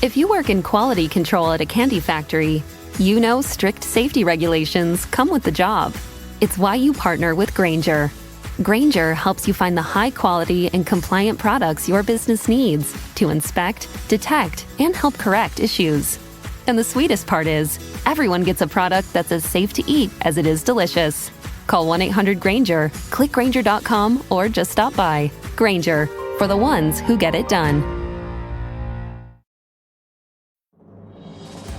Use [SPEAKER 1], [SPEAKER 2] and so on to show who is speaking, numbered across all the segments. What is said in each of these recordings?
[SPEAKER 1] If you work in quality control at a candy factory, you know strict safety regulations come with the job. It's why you partner with Grainger. Grainger helps you find the high-quality and compliant products your business needs to inspect, detect, and help correct issues. And the sweetest part is, everyone gets a product that's as safe to eat as it is delicious. Call 1-800-GRAINGER, click Grainger.com, or just stop by. Grainger, for the ones who get it done.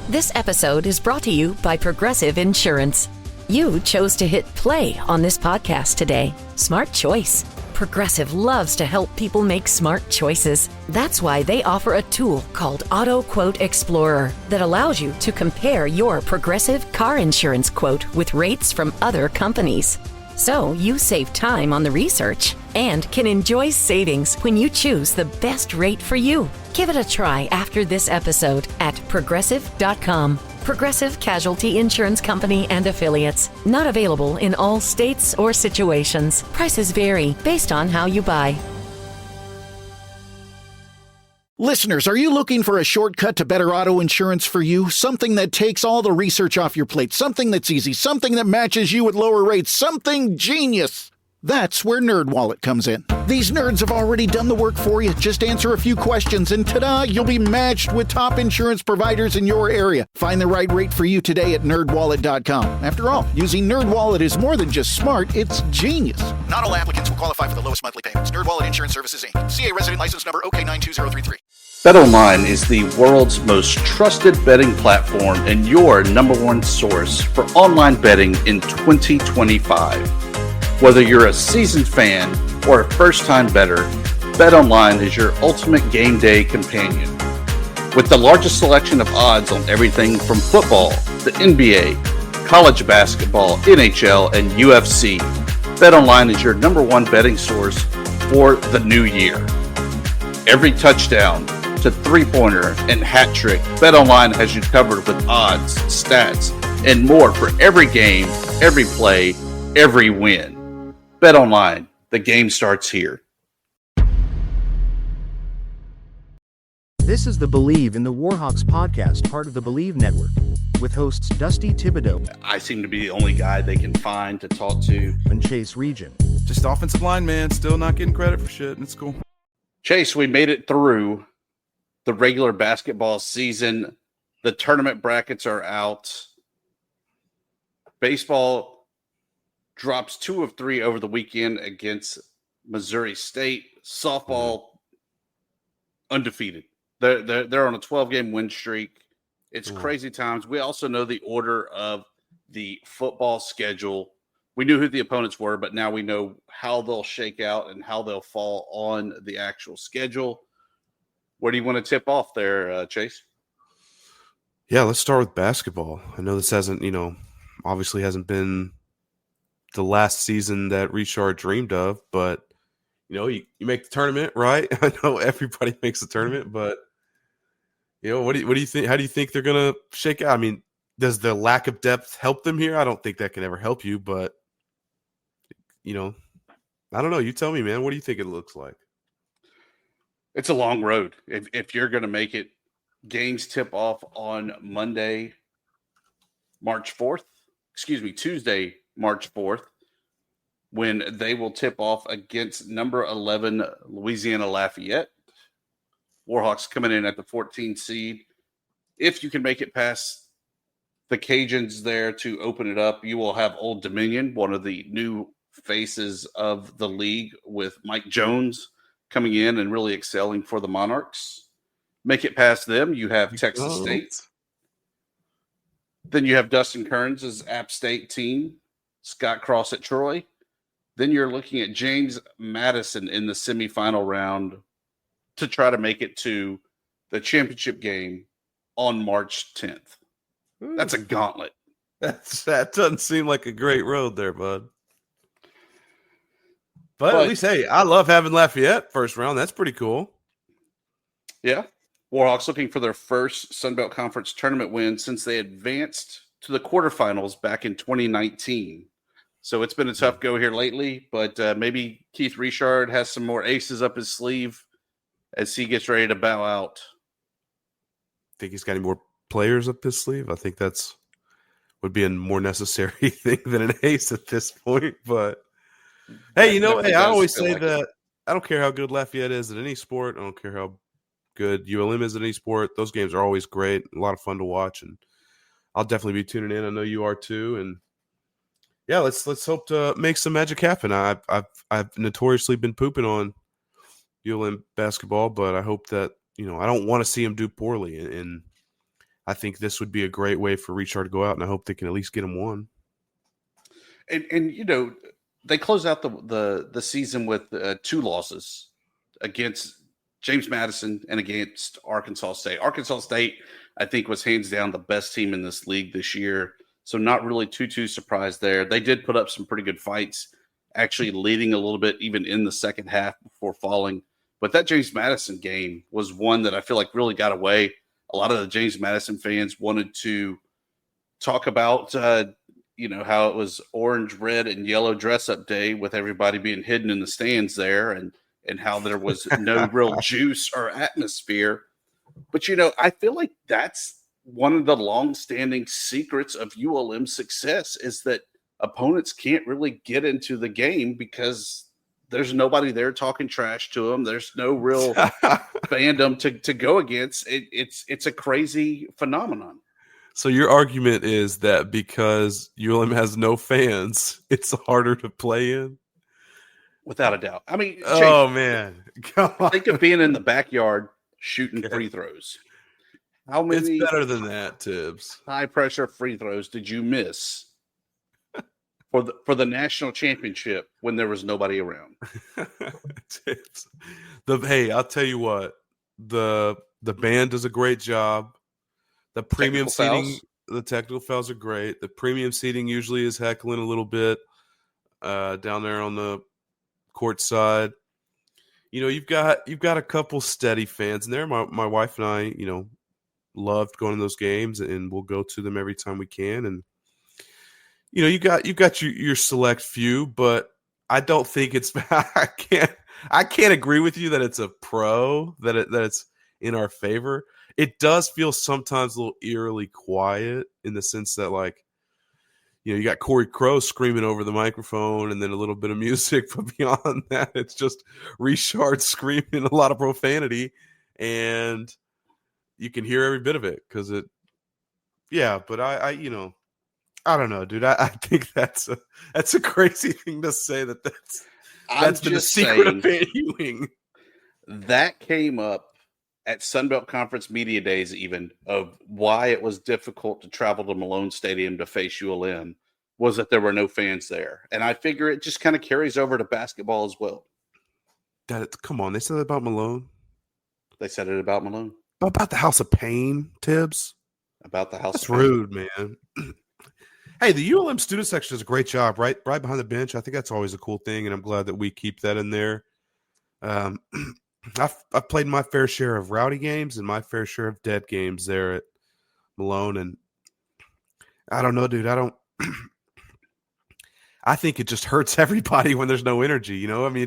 [SPEAKER 2] This episode is brought to you by Progressive Insurance. You chose to hit play on this podcast today. Smart choice. Progressive loves to help people make smart choices. That's why they offer a tool called Auto Quote Explorer that allows you to compare your Progressive car insurance quote with rates from other companies. So you save time on the research and can enjoy savings when you choose the best rate for you. Give it a try after this episode at Progressive.com. Progressive Casualty Insurance Company and Affiliates. Not available in all states or situations. Prices vary based on how you buy.
[SPEAKER 3] Listeners, are you looking for a shortcut to better auto insurance for you? Something that takes all the research off your plate. Something that's easy. Something that matches you at lower rates. Something genius. That's where NerdWallet comes in. These nerds have already done the work for you. Just answer a few questions and ta-da, you'll be matched with top insurance providers in your area. Find the right rate for you today at nerdwallet.com. After all, using NerdWallet is more than just smart, it's genius. Not all applicants will qualify for the lowest monthly payments. NerdWallet Insurance Services, Inc. CA resident license number OK92033.
[SPEAKER 4] BetOnline is the world's most trusted betting platform and your number one source for online betting in 2025. Whether you're a seasoned fan or a first-time bettor, BetOnline is your ultimate game day companion. With the largest selection of odds on everything from football, the NBA, college basketball, NHL, and UFC, BetOnline is your number one betting source for the new year. Every touchdown to three-pointer and hat trick, BetOnline has you covered with odds, stats, and more for every game, every play, every win. BetOnline, the game starts here.
[SPEAKER 5] This is the Bleav in the Warhawks podcast, part of the Bleav Network, with hosts Dusty Thibodeau.
[SPEAKER 4] I seem to be the only guy they can find to talk to.
[SPEAKER 5] And Chase Region.
[SPEAKER 6] Just offensive line, man. Still not getting credit for shit. It's cool.
[SPEAKER 4] Chase, we made it through the regular basketball season. The tournament brackets are out. Baseball drops 2 of 3 over the weekend against Missouri State. Softball, undefeated. They're on a 12-game win streak. It's crazy times. We also know the order of the football schedule. We knew who the opponents were, but now we know how they'll shake out and how they'll fall on the actual schedule. Where do you want to tip off there, Chase?
[SPEAKER 6] Yeah, let's start with basketball. I know this hasn't, obviously hasn't been the last season that Richard dreamed of, but you make the tournament, right? I know everybody makes the tournament, but what do you think? How do you think they're gonna shake out? I mean, does the lack of depth help them here? I don't think that can ever help you, but I don't know. You tell me, man. What do you think it looks like?
[SPEAKER 4] It's a long road. If you're gonna make it, games tip off on Monday, March 4th. Tuesday, March 4th, when they will tip off against number 11 Louisiana Lafayette. Warhawks coming in at the 14th seed. If you can make it past the Cajuns there to open it up, you will have Old Dominion, one of the new faces of the league, with Mike Jones coming in and really excelling for the Monarchs. Make it past them, you have Texas State. Then you have Dustin Kearns' App State team, Scott Cross at Troy. Then you're looking at James Madison in the semifinal round to try to make it to the championship game on March 10th. That's a gauntlet.
[SPEAKER 6] That doesn't seem like a great road there, bud. But at least, hey, I love having Lafayette first round. That's pretty cool.
[SPEAKER 4] Yeah. Warhawks looking for their first Sun Belt Conference tournament win since they advanced to the quarterfinals back in 2019. So it's been a tough go here lately, but maybe Keith Richard has some more aces up his sleeve as he gets ready to bow out
[SPEAKER 6] think he's got any more players up his sleeve. I think that's would be a more necessary thing than an ace at this point. But hey,
[SPEAKER 4] Definitely
[SPEAKER 6] I
[SPEAKER 4] does
[SPEAKER 6] always
[SPEAKER 4] feel
[SPEAKER 6] say
[SPEAKER 4] like it.
[SPEAKER 6] that I don't care how good Lafayette is at any sport. I don't care how good ULM is at any sport. Those games are always great, a lot of fun to watch, and I'll definitely be tuning in. I know you are too. And yeah, let's hope to make some magic happen. I've notoriously been pooping on ULM basketball, but I hope that I don't want to see them do poorly, and I think this would be a great way for Richard to go out, and I hope they can at least get him one.
[SPEAKER 4] And they close out the season with 2 losses against James Madison and against Arkansas State. Arkansas State, I think, was hands down the best team in this league this year. So not really too surprised there. They did put up some pretty good fights, actually leading a little bit even in the second half before falling. But that James Madison game was one that I feel like really got away. A lot of the James Madison fans wanted to talk about, how it was orange, red, and yellow dress-up day with everybody being hidden in the stands there, and how there was no real juice or atmosphere. But, I feel like that's one of the long-standing secrets of ULM's success is that opponents can't really get into the game because there's nobody there talking trash to them. There's no real fandom to go against. It's a crazy phenomenon.
[SPEAKER 6] So your argument is that because ULM has no fans, it's harder to play in?
[SPEAKER 4] Without a doubt. I mean,
[SPEAKER 6] oh, man. Come on.
[SPEAKER 4] Think of being in the backyard shooting free throws. How many
[SPEAKER 6] It's better than that, Thibs.
[SPEAKER 4] high-pressure free throws did you miss for the national championship when there was nobody around?
[SPEAKER 6] Thibs. Hey, I'll tell you what. The band does a great job. The premium seating, the technical fouls are great. The premium seating usually is heckling a little bit down there on the court side. You've got a couple steady fans in there. My wife and I, loved going to those games, and we'll go to them every time we can. And you got your select few, but I don't think it's. I can't agree with you that it's a pro that it's in our favor. It does feel sometimes a little eerily quiet in the sense that you got Corey Crow screaming over the microphone and then a little bit of music, but beyond that, it's just Richard screaming a lot of profanity, and you can hear every bit of it because it. Yeah, but I don't know, dude. I think that's a crazy thing to say that's been the secret of Fan Ewing.
[SPEAKER 4] That came up at Sunbelt Conference Media Days, even, of why it was difficult to travel to Malone Stadium to face ULM was that there were no fans there. And I figure it just kind of carries over to basketball as well.
[SPEAKER 6] Come on, they said that about Malone.
[SPEAKER 4] They said it about Malone.
[SPEAKER 6] About the House of Pain, Thibs.
[SPEAKER 4] About the House
[SPEAKER 6] That's
[SPEAKER 4] of Pain.
[SPEAKER 6] rude, man. Hey, the ULM student section does a great job, right behind the bench. I think that's always a cool thing, and I'm glad that we keep that in there. I've played my fair share of rowdy games and my fair share of dead games there at Malone, and I don't know, dude. I think it just hurts everybody when there's no energy. I mean,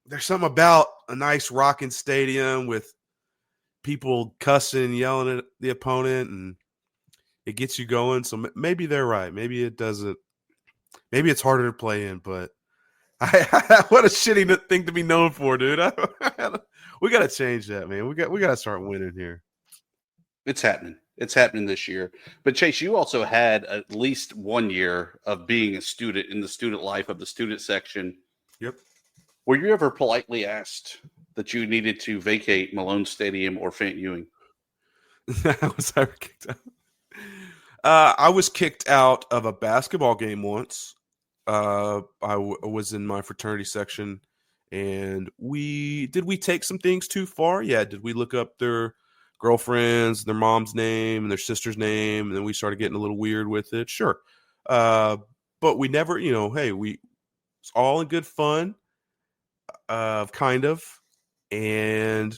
[SPEAKER 6] there's something about a nice rocking stadium with people cussing and yelling at the opponent, and it gets you going. So maybe they're right. Maybe it doesn't. Maybe it's harder to play in, but what a shitty thing to be known for, dude. We got to change that, man. We got to start winning here.
[SPEAKER 4] It's happening. It's happening this year. But Chase, you also had at least 1 year of being a student in the student life of the student section.
[SPEAKER 6] Yep.
[SPEAKER 4] Were you ever politely asked that you needed to vacate Malone Stadium or Fant Ewing?
[SPEAKER 6] Was I ever kicked out? I was kicked out of a basketball game once. I was in my fraternity section, and we take some things too far? Yeah. Did we look up their girlfriends, their mom's name, and their sister's name, and then we started getting a little weird with it? Sure. But we never, hey, it's all in good fun, kind of. And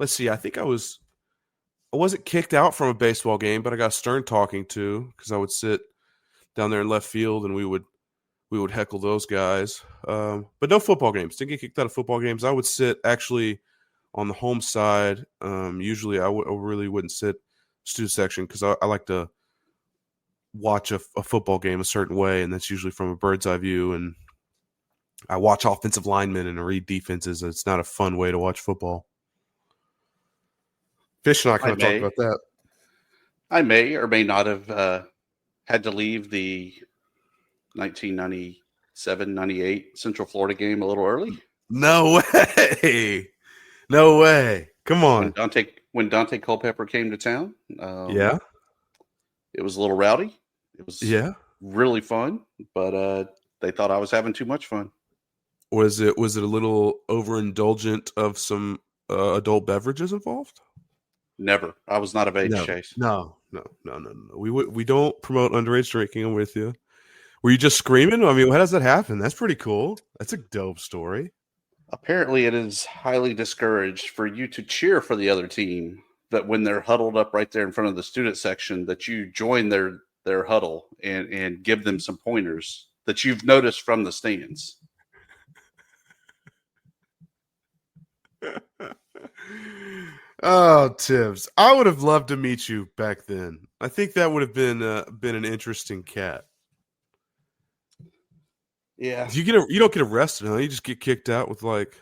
[SPEAKER 6] let's see, I think I wasn't kicked out from a baseball game, but I got stern talking to because I would sit down there in left field and we would heckle those guys. But no football games. Didn't get kicked out of football games. I would sit actually on the home side, usually I really wouldn't sit student section because I like to watch a football game a certain way, and that's usually from a bird's eye view. And I watch offensive linemen and read defenses. It's not a fun way to watch football. Fish and I kind of talked about that.
[SPEAKER 4] I may or may not have had to leave the 1997-98 Central Florida game a little early.
[SPEAKER 6] No way. No way. Come on.
[SPEAKER 4] When Dante Culpepper came to town.
[SPEAKER 6] Yeah.
[SPEAKER 4] It was a little rowdy. It was really fun, but they thought I was having too much fun.
[SPEAKER 6] Was it a little overindulgent of some adult beverages involved?
[SPEAKER 4] Never. I was not of age, Chase.
[SPEAKER 6] No. We don't promote underage drinking. I'm with you. Were you just screaming? I mean, how does that happen? That's pretty cool. That's a dope story.
[SPEAKER 4] Apparently, it is highly discouraged for you to cheer for the other team, that when they're huddled up right there in front of the student section, that you join their huddle and give them some pointers that you've noticed from the stands.
[SPEAKER 6] Oh, Thibs. I would have loved to meet you back then. I think that would have been an interesting cat.
[SPEAKER 4] Yeah.
[SPEAKER 6] You don't get arrested, huh? You just get kicked out with like.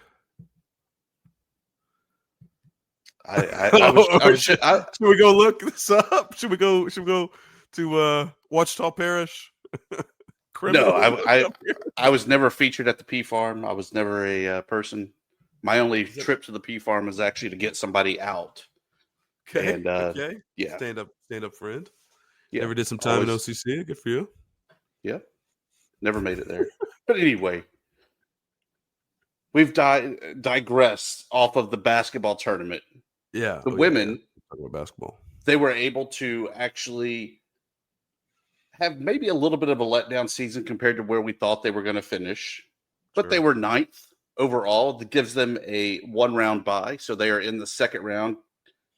[SPEAKER 6] Should we go look this up? Should we go to Ouachita Parish?
[SPEAKER 4] No, I was never featured at the P Farm. I was never a person. My only trip to the P Farm was actually to get somebody out.
[SPEAKER 6] Okay.
[SPEAKER 4] And, yeah.
[SPEAKER 6] Stand up friend.
[SPEAKER 4] Yeah.
[SPEAKER 6] Never did some time in OCC. Good for you.
[SPEAKER 4] Yeah. Never made it there. But anyway, we've digressed off of the basketball tournament.
[SPEAKER 6] Yeah.
[SPEAKER 4] The women,
[SPEAKER 6] talking about basketball,
[SPEAKER 4] they were able to actually have maybe a little bit of a letdown season compared to where we thought they were going to finish. But they were 9th overall. That gives them a 1-round bye. So they are in the second round,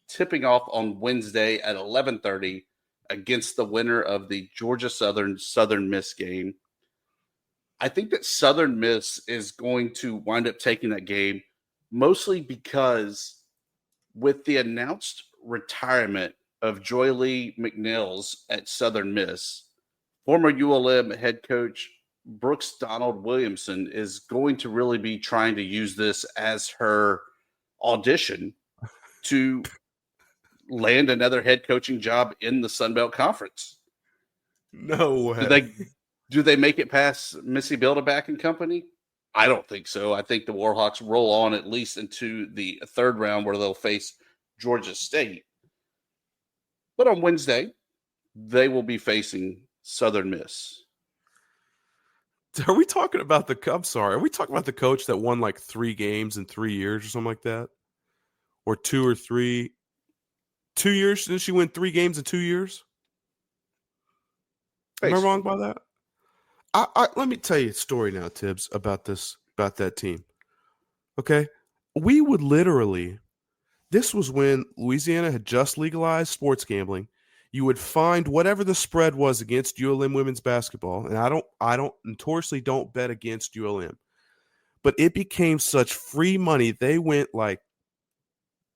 [SPEAKER 4] tipping off on Wednesday at 11:30 against the winner of the Georgia Southern Miss game. I think that Southern Miss is going to wind up taking that game, mostly because with the announced retirement of Joy Lee McNeils at Southern Miss, former ULM head coach Brooks Donald Williamson is going to really be trying to use this as her audition to land another head coaching job in the Sun Belt Conference.
[SPEAKER 6] No way.
[SPEAKER 4] Do they make it past Missy Bilderback and company? I don't think so. I think the Warhawks roll on at least into the third round where they'll face Georgia State. But on Wednesday, they will be facing Southern Miss.
[SPEAKER 6] Are we talking about are we talking about the coach that won like 3 games in 3 years or something like that? Or 2 or 3? 2 years? Didn't she win 3 games in 2 years? Am I wrong by that? Let me tell you a story now, Thibs, about that team. Okay? We would literally, this was when Louisiana had just legalized sports gambling. You would find whatever the spread was against ULM women's basketball, and I notoriously don't bet against ULM, but it became such free money. They went like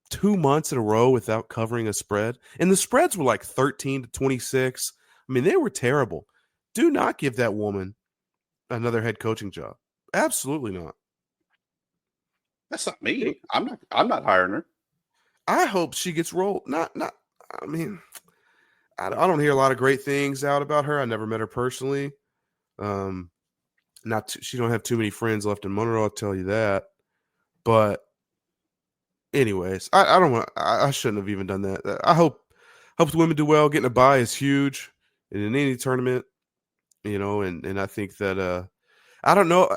[SPEAKER 6] 2 months in a row without covering a spread, and the spreads were like 13 to 26. I mean, they were terrible. Do not give that woman another head coaching job. Absolutely not.
[SPEAKER 4] That's not me. I'm not hiring her.
[SPEAKER 6] I hope she gets rolled. I mean, I don't hear a lot of great things out about her. I never met her personally. She don't have too many friends left in Monroe, I'll tell you that. But anyways, I don't want. I shouldn't have even done that. I hope the women do well. Getting a bye is huge in any tournament, and I think that I don't know.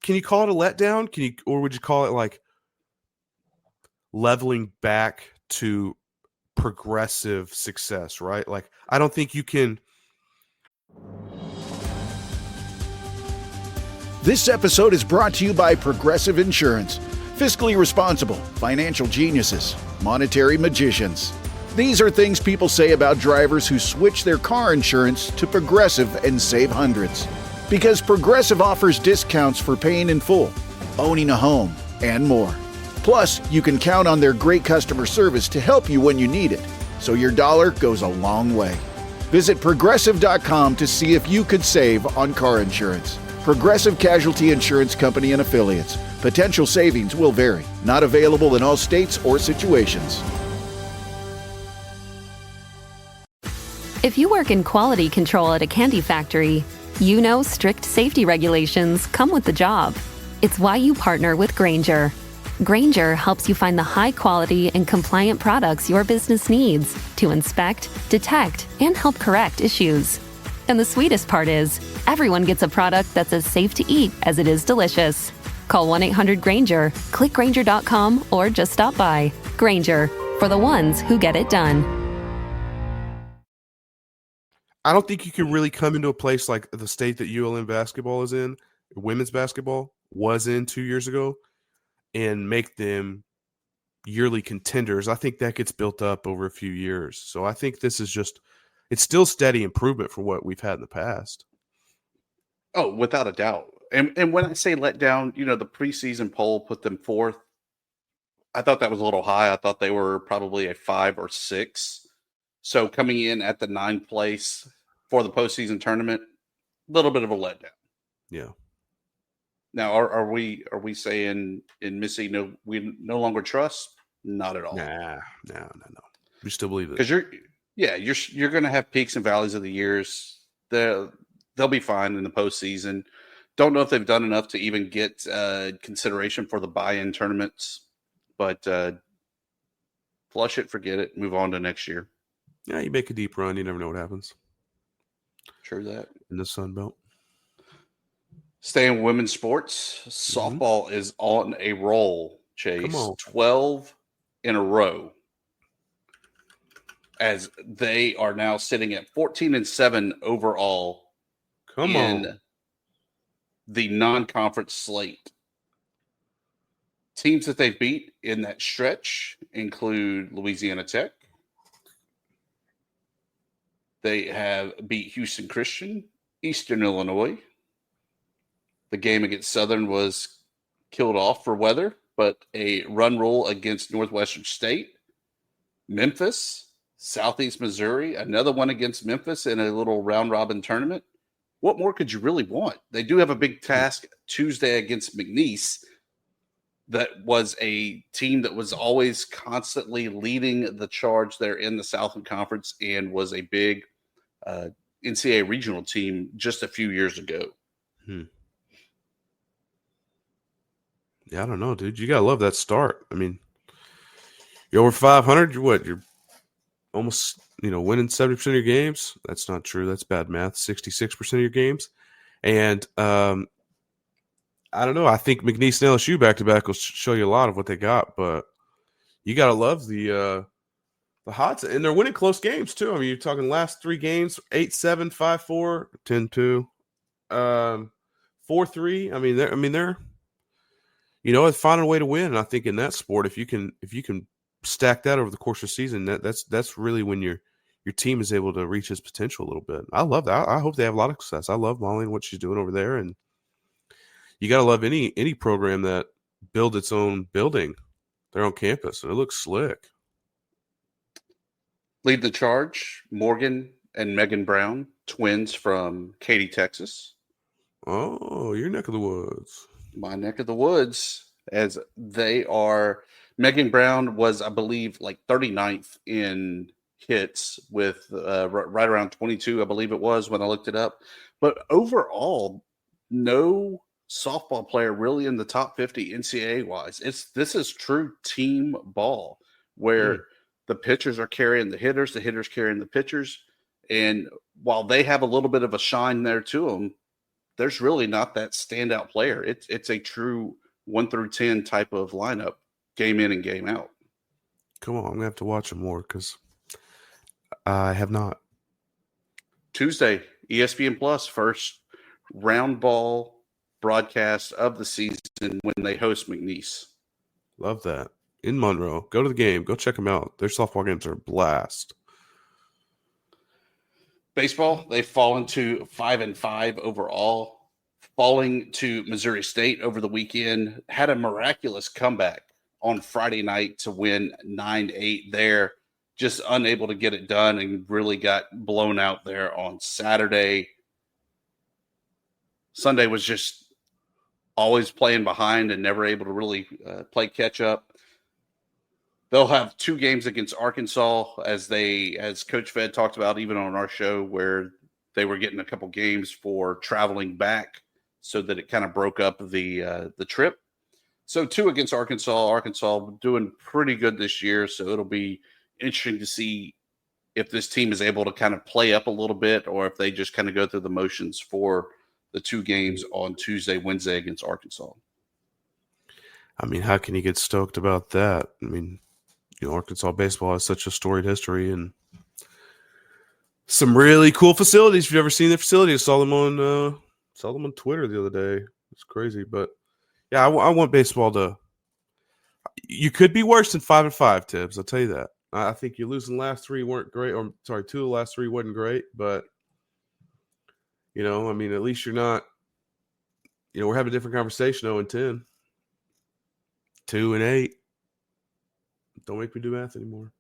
[SPEAKER 6] Can you call it a letdown? Or would you call it like leveling back to progressive success, right? Like, I don't think you can.
[SPEAKER 3] This episode is brought to you by Progressive Insurance. Fiscally responsible, financial geniuses, monetary magicians. These are things people say about drivers who switch their car insurance to Progressive and save hundreds. Because Progressive offers discounts for paying in full, owning a home, and more. Plus, you can count on their great customer service to help you when you need it, so your dollar goes a long way. Visit Progressive.com to see if you could save on car insurance. Progressive Casualty Insurance Company and Affiliates. Potential savings will vary. Not available in all states or situations.
[SPEAKER 1] If you work in quality control at a candy factory, you know strict safety regulations come with the job. It's why you partner with Grainger. Grainger helps you find the high-quality and compliant products your business needs to inspect, detect, and help correct issues. And the sweetest part is, everyone gets a product that's as safe to eat as it is delicious. Call 1-800-GRAINGER, click Grainger.com, or just stop by. Grainger, for the ones who get it done.
[SPEAKER 6] I don't think you can really come into a place like the state that ULM basketball is in, women's basketball was in 2 years ago, and make them yearly contenders. I think that gets built up over a few years. So I think this is just, it's still steady improvement for what we've had in the past.
[SPEAKER 4] Oh, without a doubt. And when I say let down, the preseason poll put them fourth. I thought that was a little high. I thought they were probably a 5 or 6. So coming in at the 9th place for the postseason tournament, a little bit of a letdown.
[SPEAKER 6] Yeah.
[SPEAKER 4] Now, are we saying in Missy we no longer trust? Not at all.
[SPEAKER 6] No. We still believe it
[SPEAKER 4] because you're going to have peaks and valleys of the years. They'll be fine in the postseason. Don't know if they've done enough to even get consideration for the buy-in tournaments, but flush it, forget it, move on to next year.
[SPEAKER 6] Yeah, you make a deep run, you never know what happens.
[SPEAKER 4] True that.
[SPEAKER 6] In the Sun Belt.
[SPEAKER 4] Staying with women's sports, softball is on a roll, Chase.
[SPEAKER 6] Come on.
[SPEAKER 4] 12 in a row, as they are now sitting at 14-7 overall.
[SPEAKER 6] Come on.
[SPEAKER 4] The non-conference slate. Teams that they've beat in that stretch include Louisiana Tech. They have beat Houston Christian, Eastern Illinois. The game against Southern was killed off for weather, but a run rule against Northwestern State. Memphis, Southeast Missouri, another one against Memphis in a little round-robin tournament. What more could you really want? They do have a big task Tuesday against McNeese. That was a team that was always constantly leading the charge there in the Southern Conference and was a big NCAA regional team just a few years ago.
[SPEAKER 6] Yeah, I don't know, dude. You got to love that start. I mean, you're over 500. You're almost, winning 70% of your games. That's not true. That's bad math. 66% of your games. And I don't know. I think McNeese and LSU back-to-back will show you a lot of what they got. But you got to love the Hots. And they're winning close games, too. I mean, you're talking last 3 games, 8-7, 5-4, 10-2, 4-3. I mean, they're finding a way to win. And I think in that sport, if you can stack that over the course of the season, that's really when your team is able to reach its potential a little bit. I love that. I hope they have a lot of success. I love Molly and what she's doing over there, and you got to love any program that builds its own building, their own campus, and it looks slick.
[SPEAKER 4] Lead the charge, Morgan and Megan Brown, twins from Katy, Texas.
[SPEAKER 6] Oh, your neck of the woods.
[SPEAKER 4] My neck of the woods, as they are. Megan Brown was, I believe, like 39th in hits with right around 22, I believe it was when I looked it up. But overall, no softball player really in the top 50 NCAA-wise. This is true team ball where the pitchers are carrying the hitters carrying the pitchers. And while they have a little bit of a shine there to them, there's really not that standout player. It's a true 1 through 10 type of lineup, game in and game out.
[SPEAKER 6] Come on, I'm going to have to watch them more because I have not.
[SPEAKER 4] Tuesday, ESPN Plus, first round ball broadcast of the season when they host McNeese.
[SPEAKER 6] Love that. In Monroe. Go to the game. Go check them out. Their softball games are a blast.
[SPEAKER 4] Baseball, they've fallen to 5-5 overall, falling to Missouri State over the weekend, had a miraculous comeback on Friday night to win 9-8 there. Just unable to get it done and really got blown out there on Saturday. Sunday was just always playing behind and never able to really play catch up. They'll have 2 games against Arkansas, as Coach Fed talked about even on our show, where they were getting a couple games for traveling back so that it kind of broke up the trip. So 2 against Arkansas. Arkansas doing pretty good this year, so it'll be interesting to see if this team is able to kind of play up a little bit or if they just kind of go through the motions for the 2 games on Tuesday, Wednesday against Arkansas.
[SPEAKER 6] I mean, how can you get stoked about that? I mean, Arkansas baseball has such a storied history and some really cool facilities. If you've ever seen the facilities, saw them on Twitter the other day. It's crazy, but yeah, I want baseball to. You could be worse than 5-5, Thibs. I'll tell you that. I think you losing the last 3 weren't great, or sorry, 2 of the last 3 wasn't great, but I mean, at least you're not. We're having a different conversation. 0-10, 2-8. Don't make me do math anymore.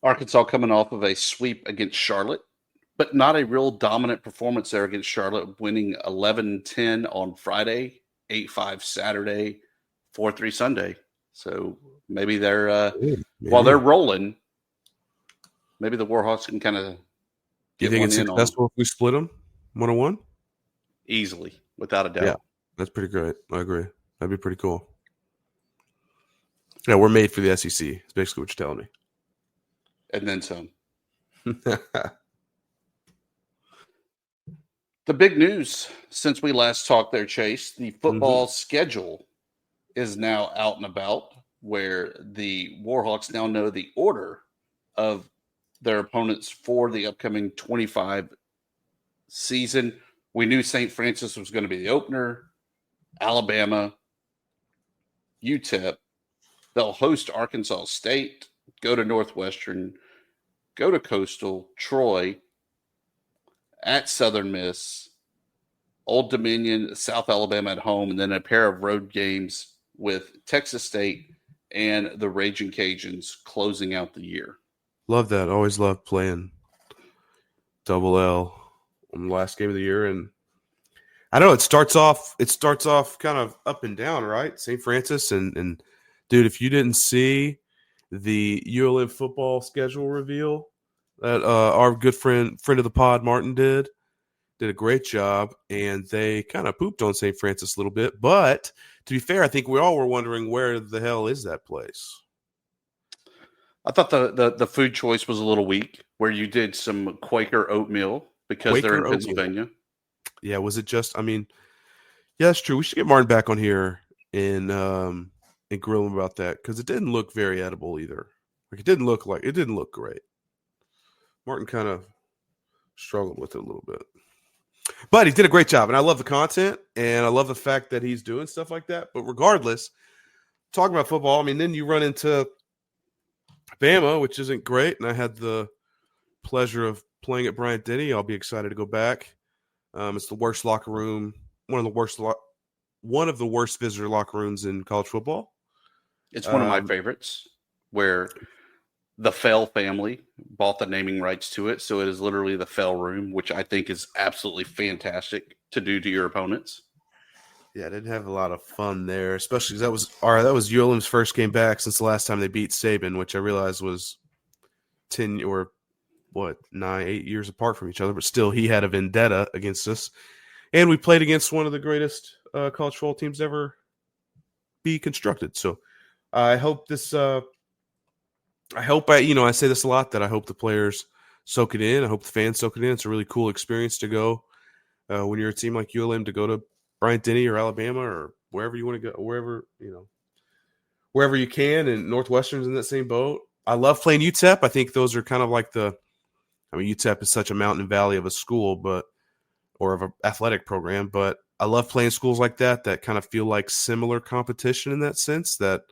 [SPEAKER 4] Arkansas coming off of a sweep against Charlotte, but not a real dominant performance there against Charlotte, winning 11-10 on Friday, 8-5 Saturday, 4-3 Sunday. So maybe they're while they're rolling, maybe the Warhawks can kind of.
[SPEAKER 6] Do you think it's successful if we split them 1-1?
[SPEAKER 4] Easily, without a doubt.
[SPEAKER 6] Yeah, that's pretty great. I agree. That'd be pretty cool. Yeah, we're made for the SEC. It's basically what you're telling me.
[SPEAKER 4] And then some. The big news since we last talked there, Chase, the football schedule is now out and about, where the Warhawks now know the order of their opponents for the upcoming 25 season. We knew St. Francis was going to be the opener, Alabama, UTEP. They'll host Arkansas State, go to Northwestern, go to Coastal, Troy, at Southern Miss, Old Dominion, South Alabama at home, and then a pair of road games with Texas State and the Raging Cajuns closing out the year.
[SPEAKER 6] Love that. Always loved playing double L on the last game of the year. And I know it starts off kind of up and down, right? St. Francis and dude, if you didn't see the ULM football schedule reveal that our good friend of the pod, Martin, did a great job, and they kind of pooped on St. Francis a little bit. But to be fair, I think we all were wondering where the hell is that place.
[SPEAKER 4] I thought the food choice was a little weak, where you did some Quaker oatmeal because they're in Pennsylvania.
[SPEAKER 6] Yeah, was it just? I mean, yeah, that's true. We should get Martin back on here and grill him about that, because it didn't look very edible either. Like it didn't look great. Martin kind of struggled with it a little bit, but he did a great job, and I love the content, and I love the fact that he's doing stuff like that. But regardless, talking about football, I mean, then you run into Bama, which isn't great, and I had the pleasure of playing at Bryant-Denny. I'll be excited to go back. It's the worst locker room, one of the worst visitor locker rooms in college football.
[SPEAKER 4] It's one of my favorites, where the Fell family bought the naming rights to it. So it is literally the Fell room, which I think is absolutely fantastic to do to your opponents.
[SPEAKER 6] Yeah, I didn't have a lot of fun there, especially because that was ULM's first game back since the last time they beat Saban, which I realized was 8 years apart from each other. But still, he had a vendetta against us. And we played against one of the greatest college football teams ever be constructed. So I hope this I say this a lot, that I hope the players soak it in. I hope the fans soak it in. It's a really cool experience to go when you're a team like ULM, to go to Bryant-Denny or Alabama or wherever you want to go, wherever you can. And Northwestern's in that same boat. I love playing UTEP. I think those are kind of like UTEP is such a mountain valley of a school, or of an athletic program, but I love playing schools like that kind of feel like similar competition in that sense, that,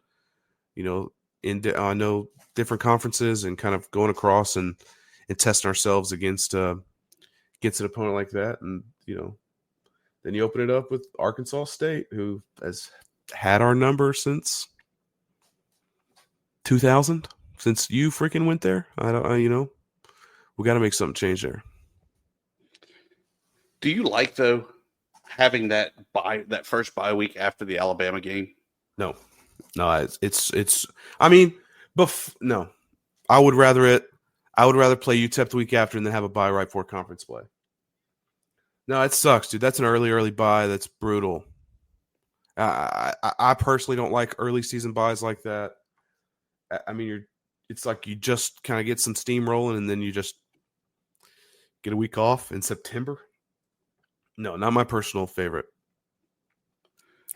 [SPEAKER 6] I know different conferences and kind of going across and testing ourselves against an opponent like that. And, then you open it up with Arkansas State, who, as had our number since 2000, since you freaking went there. I don't, we got to make something change there.
[SPEAKER 4] Do you like, though, having that first bye week after the Alabama game?
[SPEAKER 6] No, it's. I mean, no, I would rather play UTEP the week after and then have a bye right before conference play. No, it sucks, dude. That's an early bye. That's brutal. I personally don't like early season buys like that. I mean, it's like you just kind of get some steam rolling and then you just get a week off in September. No, not my personal favorite.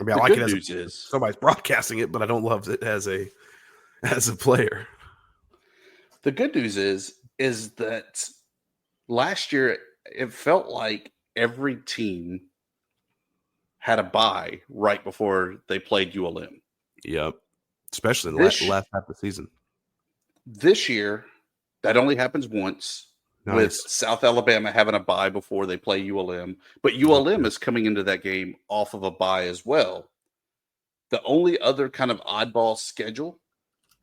[SPEAKER 6] I mean, I like it as somebody's broadcasting it, but I don't love it as a player.
[SPEAKER 4] The good news is that last year it felt like every team had a bye right before they played ULM.
[SPEAKER 6] Yep. Especially in the last half of the season.
[SPEAKER 4] This year, that only happens once with South Alabama having a bye before they play ULM. But ULM is coming into that game off of a bye as well. The only other kind of oddball schedule,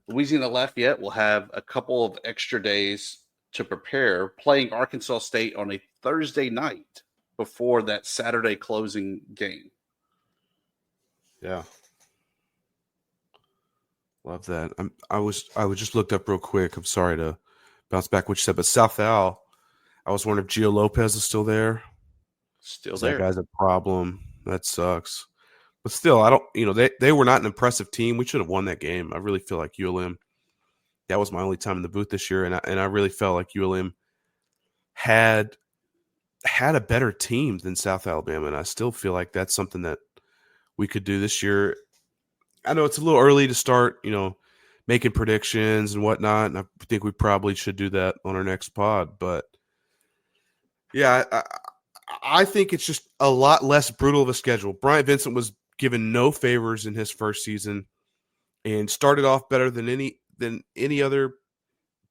[SPEAKER 4] Louisiana Lafayette will have a couple of extra days to prepare, playing Arkansas State on a Thursday night before that Saturday closing game.
[SPEAKER 6] Yeah. Love that. I was just looked up real quick. I'm sorry to bounce back what you said, but South Al, I was wondering if Gio Lopez is still there.
[SPEAKER 4] Still there.
[SPEAKER 6] That guy's a problem. That sucks. But still, I don't. They were not an impressive team. We should have won that game. I really feel like ULM. That was my only time in the booth this year, and I really felt like ULM had a better team than South Alabama, and I still feel like that's something that we could do this year. I know it's a little early to start, making predictions and whatnot, and I think we probably should do that on our next pod. But yeah, I think it's just a lot less brutal of a schedule. Bryant Vincent was given no favors in his first season and started off better than any other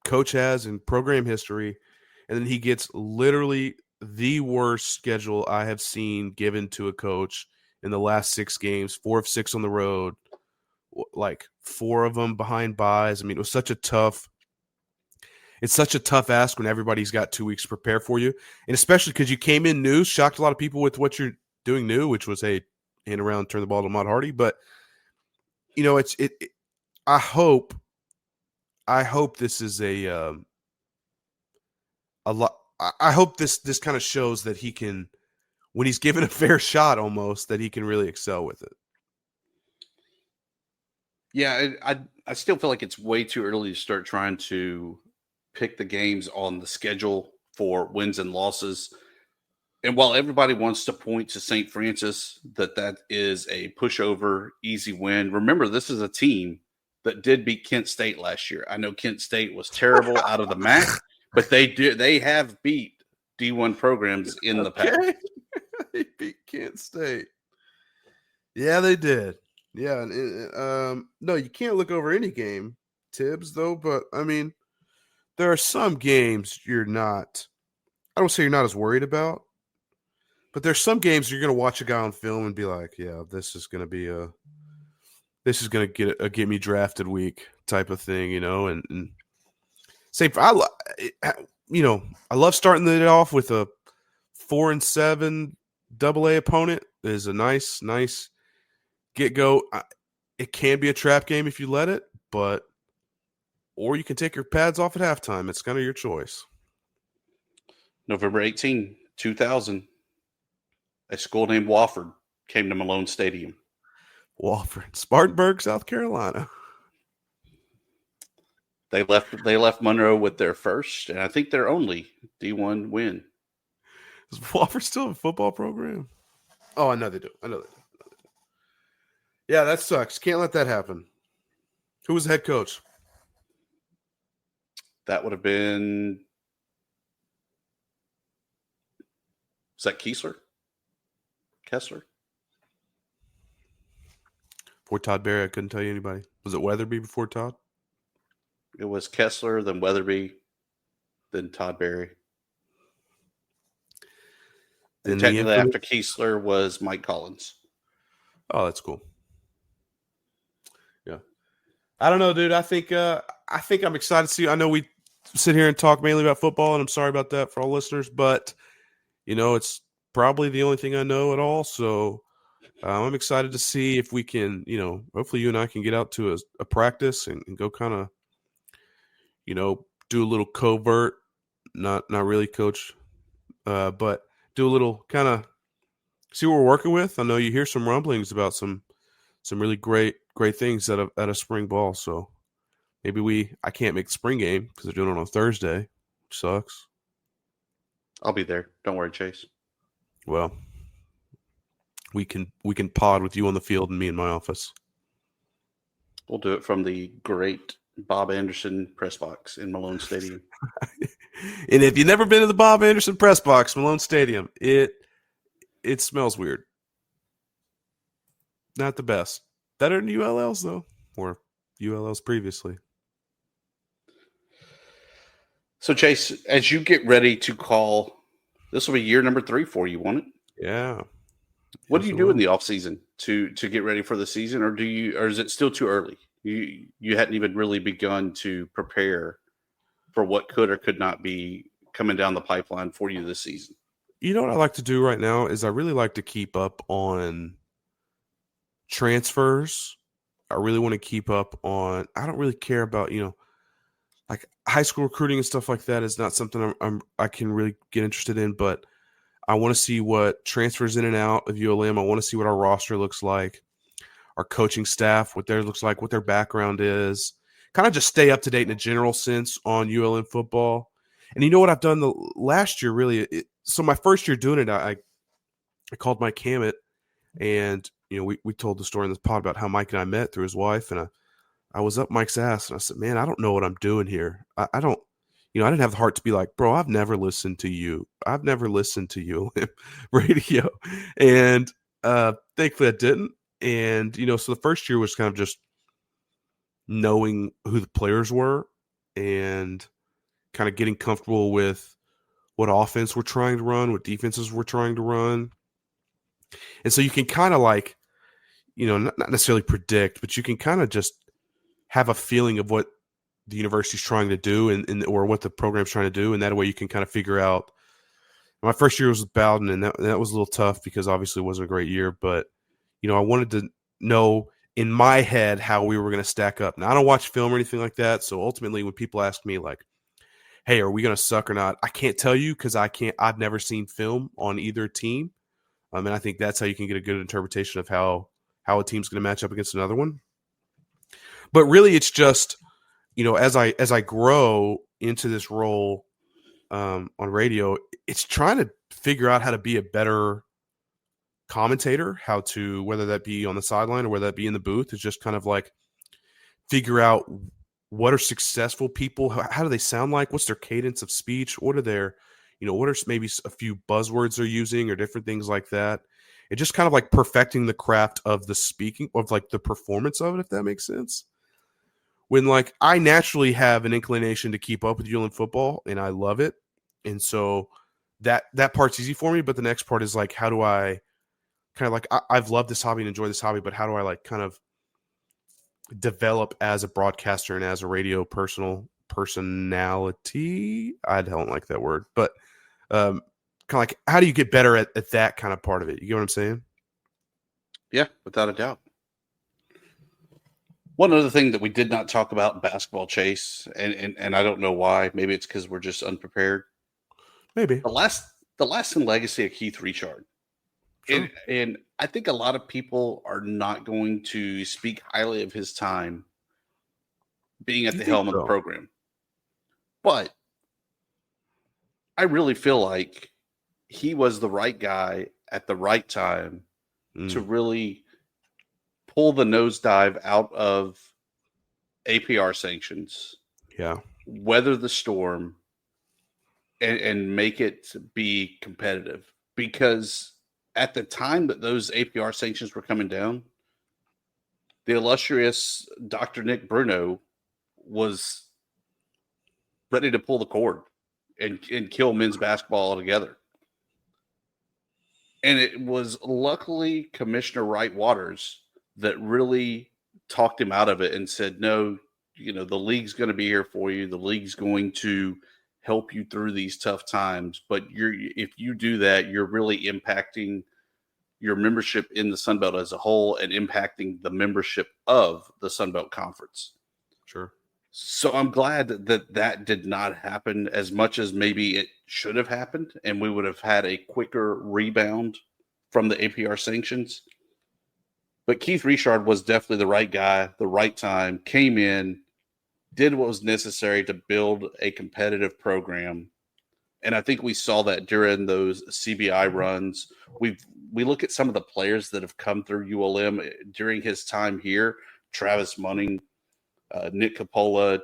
[SPEAKER 6] coach has in program history, and then he gets literally the worst schedule I have seen given to a coach in the last 6 games, 4 of 6 on the road. Like 4 of them behind buys. I mean, it's such a tough ask when everybody's got 2 weeks to prepare for you. And especially because you came in new, shocked a lot of people with what you're doing new, which was, hey, hand around, turn the ball to Ahmad Hardy. But, I hope this is a lot. I hope this kind of shows that he can, when he's given a fair shot almost, that he can really excel with it.
[SPEAKER 4] Yeah, I still feel like it's way too early to start trying to pick the games on the schedule for wins and losses. And while everybody wants to point to St. Francis that is a pushover, easy win, remember this is a team that did beat Kent State last year. I know Kent State was terrible out of the MAC, but they have beat D1 programs in the past.
[SPEAKER 6] They beat Kent State. Yeah, they did. Yeah, no, you can't look over any game, Thibs, though. But, I mean, there are some games you're not – I don't say you're not as worried about. But there's some games you're going to watch a guy on film and be like, yeah, this is going to get a get me drafted week type of thing, And say, I love starting it off with a 4-7 AA opponent. It is a nice get-go. It can be a trap game if you let it, or you can take your pads off at halftime. It's kind of your choice.
[SPEAKER 4] November 18, 2000, a school named Wofford came to Malone Stadium.
[SPEAKER 6] Wofford, Spartanburg, South Carolina.
[SPEAKER 4] They left Monroe with their first, and I think their only D1 win.
[SPEAKER 6] Does Wofford still have a football program? Oh, I know they do. Yeah, that sucks. Can't let that happen. Who was the head coach?
[SPEAKER 4] That would have been – is that Kessler?
[SPEAKER 6] Before Todd Berry, I couldn't tell you anybody. Was it Weatherby before Todd?
[SPEAKER 4] It was Kessler, then Weatherby, then Todd Berry. Then technically after Kessler was Mike Collins.
[SPEAKER 6] Oh, that's cool. I don't know, dude. I think I'm excited to see. I know we sit here and talk mainly about football, and I'm sorry about that for all listeners, but it's probably the only thing I know at all. So I'm excited to see if we can, hopefully you and I can get out to a practice and go kind of, do a little covert, not really, coach, but do a little kind of see what we're working with. I know you hear some rumblings about some really great things at a spring ball. So maybe I can't make the spring game because they're doing it on Thursday, which sucks.
[SPEAKER 4] I'll be there. Don't worry, Chase.
[SPEAKER 6] Well, we can pod with you on the field and me in my office.
[SPEAKER 4] We'll do it from the great Bob Anderson press box in Malone Stadium.
[SPEAKER 6] And if you've never been to the Bob Anderson press box, Malone Stadium, it smells weird. Not the best. Better than ULL's though, or ULL's previously.
[SPEAKER 4] So Chase, as you get ready to call, this will be year number 3 for you, won't it?
[SPEAKER 6] Yeah.
[SPEAKER 4] What do you do in the off season to get ready for the season, or is it still too early? You hadn't even really begun to prepare for what could or could not be coming down the pipeline for you this season?
[SPEAKER 6] You know what I like to do right now is I really like to keep up on transfers. I really want to keep up on. I don't really care about like high school recruiting and stuff like that is not something I can really get interested in, but I want to see what transfers in and out of ULM. I want to see what our roster looks like, our coaching staff, what theirs looks like, what their background is. Kind of just stay up to date in a general sense on ULM football. And you know what I've done the last year, really? So my first year doing it, I called Mike Hammett, and we told the story in this pod about how Mike and I met through his wife, and I was up Mike's ass, and I said, man, I don't know what I'm doing here. I don't. I didn't have the heart to be like, bro, I've never listened to you. I've never listened to you radio. And thankfully I didn't. And, so the first year was kind of just knowing who the players were and kind of getting comfortable with what offense we're trying to run, what defenses we're trying to run. And so you can kind of like, not necessarily predict, but you can kind of just have a feeling of what the university's trying to do and or what the program's trying to do. And that way you can kind of figure out. My first year was with Bowden, and that was a little tough because obviously it wasn't a great year. But, I wanted to know in my head how we were going to stack up. Now, I don't watch film or anything like that. So ultimately when people ask me like, hey, are we going to suck or not? I can't tell you because I've never seen film on either team. And I think that's how you can get a good interpretation of how a team's going to match up against another one. But really it's just, as I grow into this role on radio, it's trying to figure out how to be a better commentator, whether that be on the sideline or whether that be in the booth, is just kind of like figure out what are successful people, how do they sound like, what's their cadence of speech, what are their, what are maybe a few buzzwords they're using or different things like that. It's just kind of like perfecting the craft of the speaking, of like the performance of it, if that makes sense. When like I naturally have an inclination to keep up with ULM football and I love it. And so that part's easy for me. But the next part is like, how do I kind of like, I've loved this hobby and enjoy this hobby, but how do I like kind of develop as a broadcaster and as a radio personality? I don't like that word, but kind of like, how do you get better at that kind of part of it? You get what I'm saying?
[SPEAKER 4] Yeah, without a doubt. One other thing that we did not talk about in basketball, Chase, and I don't know why. Maybe it's because we're just unprepared.
[SPEAKER 6] Maybe
[SPEAKER 4] the lasting legacy of Keith Richard, sure. and I think a lot of people are not going to speak highly of his time being at the helm of the program, but I really feel like he was the right guy at the right time to really pull the nosedive out of APR sanctions, weather the storm, and make it be competitive. Because at the time that those APR sanctions were coming down, the illustrious Dr. Nick Bruno was ready to pull the cord and kill men's basketball altogether. And it was luckily Commissioner Wright Waters that really talked him out of it and said, no, the league's going to be here for you. The league's going to help you through these tough times. But if you do that, you're really impacting your membership in the Sun Belt as a whole and impacting the membership of the Sun Belt Conference.
[SPEAKER 6] Sure.
[SPEAKER 4] So I'm glad that did not happen as much as maybe it should have happened, and we would have had a quicker rebound from the APR sanctions. But Keith Richard was definitely the right guy, the right time, came in, did what was necessary to build a competitive program. And I think we saw that during those CBI runs. We look at some of the players that have come through ULM during his time here: Travis Munning, Nick Capola,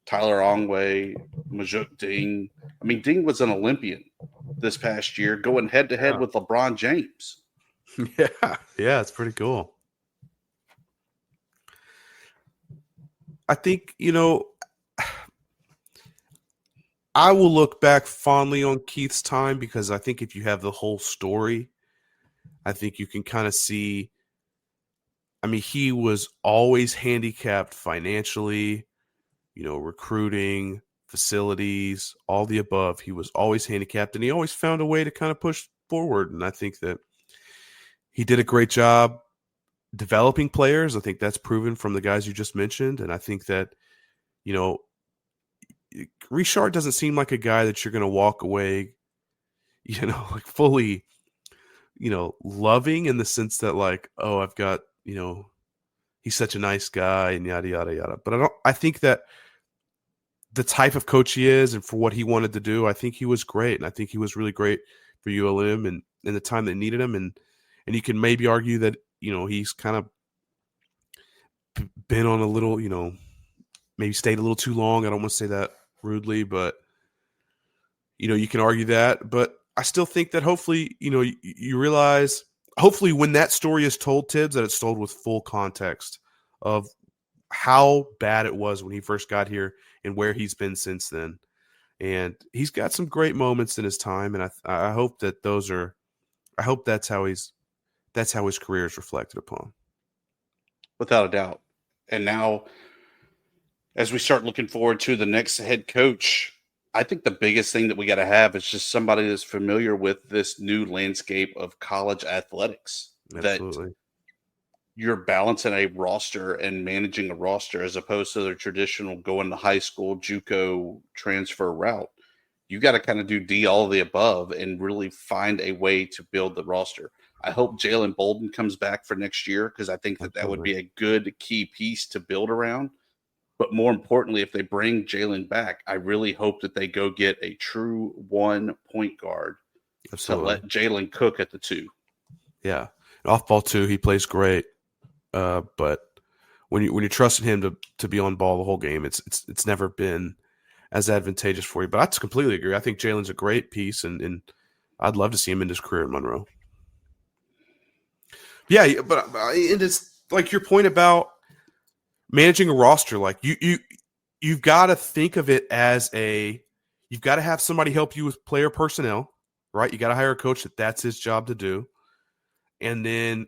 [SPEAKER 4] Tyler Ongway, Majuk Ding. I mean, Ding was an Olympian this past year, going head-to-head with LeBron James.
[SPEAKER 6] Yeah, it's pretty cool. I think, I will look back fondly on Keith's time because I think if you have the whole story, I think you can kind of see. I mean, he was always handicapped financially, recruiting, facilities, all the above. He was always handicapped, and he always found a way to kind of push forward. And I think that he did a great job developing players. I think that's proven from the guys you just mentioned. And I think that, Richard doesn't seem like a guy that you're going to walk away, like fully, loving in the sense that like, oh, I've got, he's such a nice guy and yada, yada, yada. But I think that the type of coach he is and for what he wanted to do, I think he was great. And I think he was really great for ULM and in the time they needed him. And you can maybe argue that, he's kind of been on a little, maybe stayed a little too long. I don't want to say that rudely, but, you can argue that. But I still think that hopefully, you realize, hopefully when that story is told, Thibs, that it's told with full context of how bad it was when he first got here and where he's been since then. And he's got some great moments in his time. And I hope that I hope that's how his career is reflected upon.
[SPEAKER 4] Without a doubt. And now, as we start looking forward to the next head coach, I think the biggest thing that we got to have is just somebody that's familiar with this new landscape of college athletics.
[SPEAKER 6] Absolutely.
[SPEAKER 4] That you're balancing a roster and managing a roster as opposed to the traditional going to high school JUCO transfer route. You got to kind of do all of the above and really find a way to build the roster. I hope Jalen Bolden comes back for next year because I think that would be a good key piece to build around. But more importantly, if they bring Jalen back, I really hope that they go get a true one point guard to let Jalen cook at the two.
[SPEAKER 6] Yeah. Off ball too, he plays great. But when you're trusting him to be on ball the whole game, it's never been as advantageous for you. But I completely agree. I think Jalen's a great piece, and I'd love to see him in his career at Monroe. Yeah, but it's like your point about managing a roster. Like you've got to think of it as you've got to have somebody help you with player personnel, right? You got to hire a coach that's his job to do, and then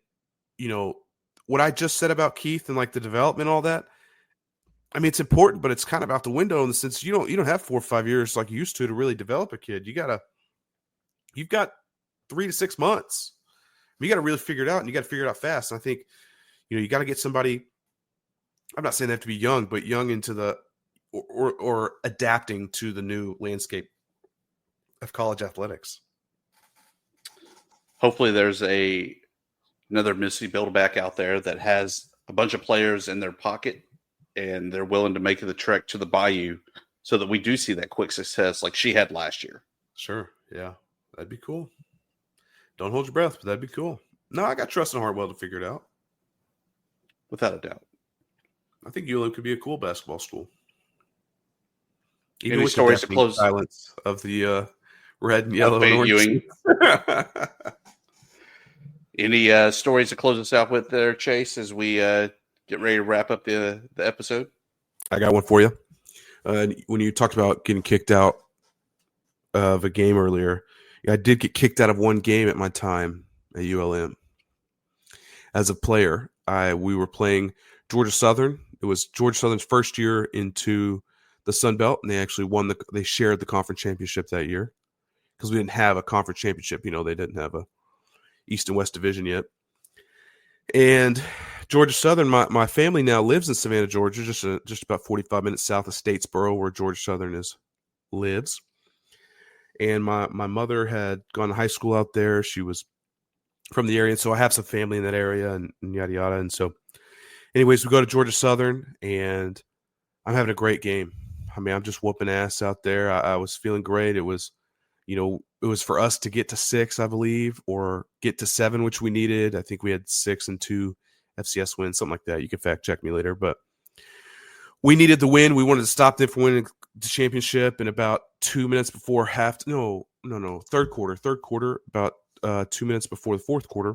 [SPEAKER 6] what I just said about Keith and like the development, all that. I mean, it's important, but it's kind of out the window in the sense you don't have 4 or 5 years like you used to really develop a kid. You've got 3 to 6 months. You got to really figure it out, and you got to figure it out fast. And I think, you got to get somebody. I'm not saying they have to be young, but young into the or adapting to the new landscape of college athletics.
[SPEAKER 4] Hopefully, there's another Mississippi Build-A-Back out there that has a bunch of players in their pocket, and they're willing to make the trek to the Bayou, so that we do see that quick success like she had last year.
[SPEAKER 6] Sure, yeah, that'd be cool. Don't hold your breath, but that'd be cool. No, I got trust in Hartwell to figure it out.
[SPEAKER 4] Without a doubt.
[SPEAKER 6] I think ULM could be a cool basketball school.
[SPEAKER 4] Even Any with stories to close
[SPEAKER 6] silence of the red and yellow and
[SPEAKER 4] orange. Any stories to close us out with there, Chase, as we get ready to wrap up the episode?
[SPEAKER 6] I got one for you. When you talked about getting kicked out of a game earlier, I did get kicked out of one game at my time at ULM. As a player, we were playing Georgia Southern. It was Georgia Southern's first year into the Sun Belt, and they actually they shared the conference championship that year because we didn't have a conference championship. They didn't have a East and West division yet. And Georgia Southern, my family now lives in Savannah, Georgia, just about 45 minutes south of Statesboro, where Georgia Southern lives. And my mother had gone to high school out there. She was from the area, and so I have some family in that area and yada yada. And so, anyways, we go to Georgia Southern, and I'm having a great game. I mean, I'm just whooping ass out there. I was feeling great. It was, it was for us to get to 6, I Bleav, or get to 7, which we needed. I think we had 6 and 2 FCS wins, something like that. You can fact check me later, but we needed the win. We wanted to stop them from winning the championship. And about 2 minutes before third quarter, about 2 minutes before the fourth quarter,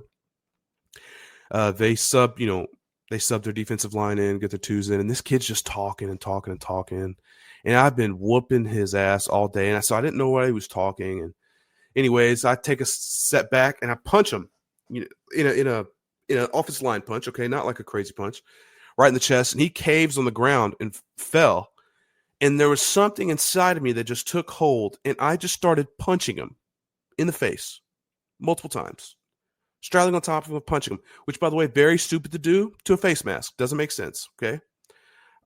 [SPEAKER 6] they sub their defensive line in, get their twos in, and this kid's just talking and talking and talking. And I've been whooping his ass all day, and so I didn't know why he was talking. And anyways, I take a step back and I punch him, in an offensive line punch, okay, not like a crazy punch, right in the chest, and he caves on the ground and fell. And there was something inside of me that just took hold, and I just started punching him in the face multiple times, straddling on top of him, punching him, which, by the way, very stupid to do to a face mask. Doesn't make sense, okay?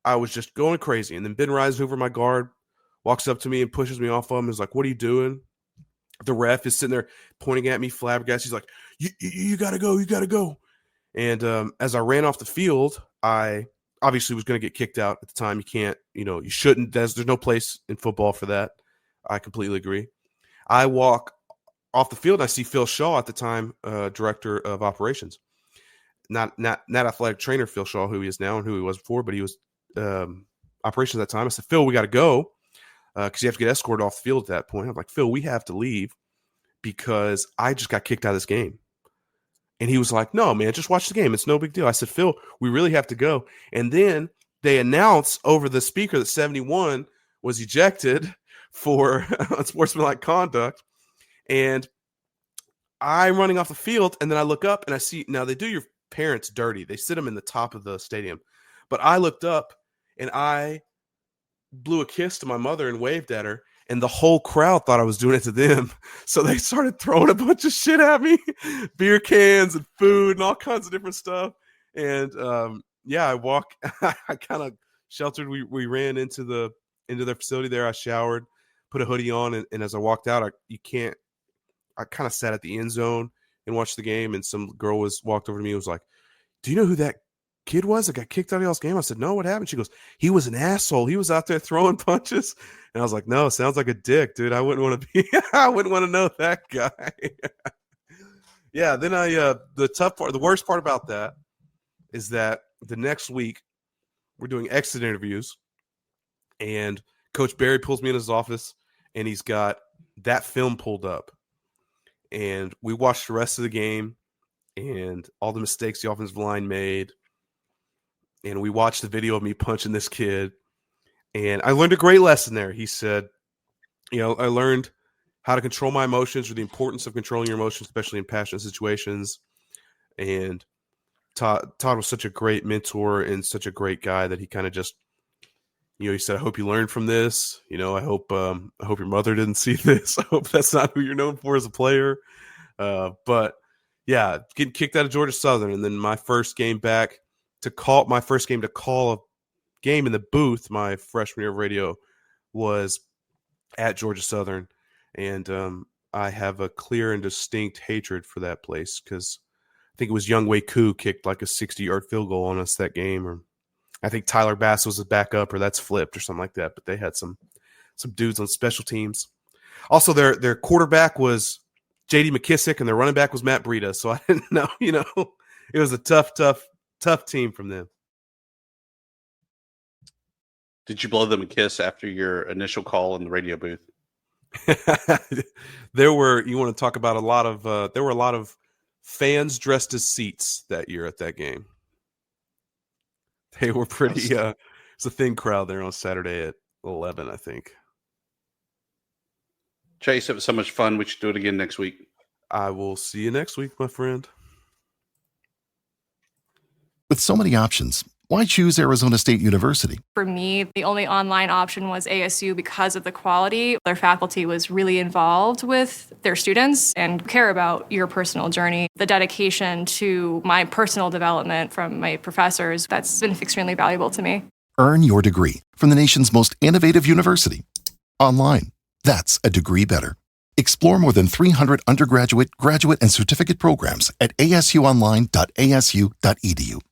[SPEAKER 6] I was just going crazy. And then Ben rises over my guard, walks up to me and pushes me off of him. He's like, "What are you doing?" The ref is sitting there pointing at me, flabbergasted. He's like, you got to go. You got to go. And as I ran off the field, I obviously was going to get kicked out at the time. You can't, you shouldn't. There's no place in football for that. I completely agree. I walk off the field, and I see Phil Shaw at the time, director of operations. Not athletic trainer Phil Shaw, who he is now and who he was before, but he was operations at that time. I said, "Phil, we got to go because you have to get escorted off the field at that point." I'm like, "Phil, we have to leave because I just got kicked out of this game." And he was like, "No, man, just watch the game. It's no big deal." I said, "Phil, we really have to go." And then they announced over the speaker that 71 was ejected for unsportsmanlike conduct. And I'm running off the field, and then I look up and I see, now they do your parents dirty. They sit them in the top of the stadium. But I looked up and I blew a kiss to my mother and waved at her, and the whole crowd thought I was doing it to them. So they started throwing a bunch of shit at me, beer cans and food and all kinds of different stuff. And I kind of sheltered. We ran into their facility there. I showered, put a hoodie on, and as I walked out, I kind of sat at the end zone and watched the game, and some girl walked over to me and was like, "Do you know who that kid was that got kicked out of y'all's game?" I said, "No, what happened?" She goes, "He was an asshole. He was out there throwing punches." And I was like, "No, sounds like a dick, dude. I wouldn't want to be, I wouldn't want to know that guy." Yeah. Then the worst part about that is that the next week we're doing exit interviews, and Coach Barry pulls me in his office, and he's got that film pulled up, and we watched the rest of the game and all the mistakes the offensive line made. And we watched the video of me punching this kid. And I learned a great lesson there. He said, I learned how to control my emotions, or the importance of controlling your emotions, especially in passionate situations. And Todd was such a great mentor and such a great guy that he kind of just, he said, "I hope you learned from this. I hope your mother didn't see this. I hope that's not who you're known for as a player." But yeah, getting kicked out of Georgia Southern. And then my first game to call a game in the booth my freshman year of radio was at Georgia Southern. And I have a clear and distinct hatred for that place because I think it was Young Wei Koo kicked like a 60-yard field goal on us that game, or I think Tyler Bass was a backup, or that's flipped or something like that. But they had some dudes on special teams. Also, their quarterback was J.D. McKissick, and their running back was Matt Breida. So I didn't know, it was a tough team from them.
[SPEAKER 4] Did you blow them a kiss after your initial call in the radio booth?
[SPEAKER 6] You want to talk about there were a lot of fans dressed as seats that year at that game. They were pretty, it's a thin crowd there on Saturday at 11, I think.
[SPEAKER 4] Chase, it was so much fun. We should do it again next week.
[SPEAKER 6] I will see you next week, my friend.
[SPEAKER 7] With so many options, Why choose Arizona State University?
[SPEAKER 8] For me, the only online option was ASU because of the quality. Their faculty was really involved with their students and care about your personal journey. The dedication to my personal development from my professors, that's been extremely valuable to me.
[SPEAKER 7] Earn your degree from the nation's most innovative university. Online. That's a degree better. Explore more than 300 undergraduate, graduate, and certificate programs at asuonline.asu.edu.